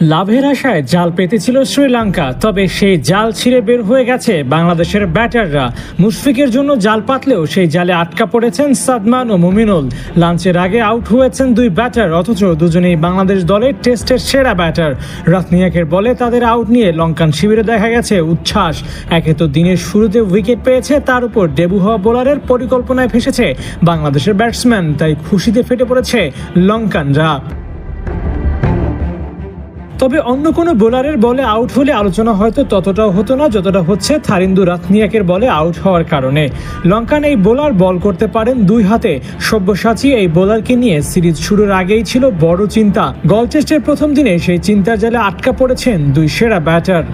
লাভের আশায় জাল পেতেছিল শ্রীলঙ্কা, তবে সেই জাল ছিঁড়ে বের হয়ে গেছে বাংলাদেশের ব্যাটাররা। মুশফিকের জন্য জাল পাতলেও সেই জালে আটকা পড়েছেন সাদমান ও মুমিনুল। লাঞ্চের আগে আউট হয়েছেন দুই ব্যাটার, অথচ দুজনেই বাংলাদেশ দলের টেস্টের সেরা ব্যাটার। রাতনিয়াকের বলে তাদের আউট নিয়ে লঙ্কান শিবিরে দেখা গেছে উচ্ছ্বাস। একে তো দিনের শুরুতে উইকেট পেয়েছে, তার উপর ডেবু হওয়া বোলারের পরিকল্পনায় ফেসেছে বাংলাদেশের ব্যাটসম্যান, তাই খুশিতে ফেটে পড়েছে লঙ্কানরা। তবে অন্য কোনো বোলারের বলে আউট হলে আলোচনা হয়তো ততটাও হতো না যতটা হচ্ছে থারিন্দু রাতনিয়াকের বলে আউট হওয়ার কারণে। লঙ্কান এই বোলার বল করতে পারেন দুই হাতে। সব্যসাচী এই বোলারকে নিয়ে সিরিজ শুরুর আগেই ছিল বড় চিন্তা। গল টেস্টের প্রথম দিনে সেই চিন্তার জালে আটকা পড়েছেন দুই সেরা ব্যাটার।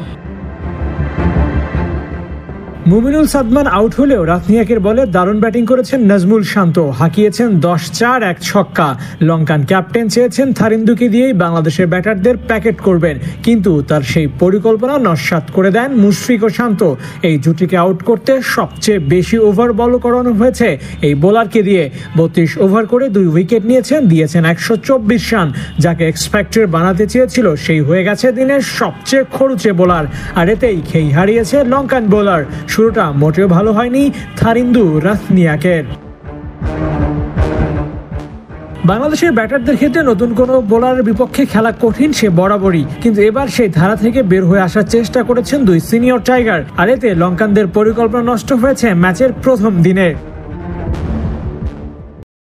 মুমিনুল সাদমান আউট হলেও রাতনিয়াকের বলে দারুণ ব্যাটিং করেছেন নাজমুল শান্ত, হাঁকিয়েছেন 10-4 এক ছক্কা। লঙ্কান ক্যাপ্টেন চেয়েছেন থারিন্দুকে দিয়েই বাংলাদেশের ব্যাটারদের প্যাকেট করবেন, কিন্তু তার সেই পরিকল্পনা নস্যাৎ করে দেন মুশফিক ও শান্ত। এই জুটিকে আউট করতে সবচেয়ে বেশি ওভার বল করানো হয়েছে এই বোলারকে দিয়ে। 32 ওভার করে 2 উইকেট দিয়েছেন 124 রান। যাকে এক্সপেক্টেড বানাতে চেয়েছিল সেই হয়ে গেছে দিনের সবচেয়ে খরুচে বোলার, আর এতেই খেই হারিয়েছে লঙ্কান বোলার। শুরুটা মোটেও ভালো হয়নি থারিন্দু রাতনিয়াকের। বাংলাদেশের ব্যাটারদের ক্ষেত্রে নতুন কোনো বোলারের বিপক্ষে খেলা কঠিন, সে বরাবরই, কিন্তু এবার সেই ধারা থেকে বের হয়ে আসার চেষ্টা করেছেন দুই সিনিয়র টাইগার, আর এতে লঙ্কানদের পরিকল্পনা নষ্ট হয়েছে ম্যাচের প্রথম দিনে।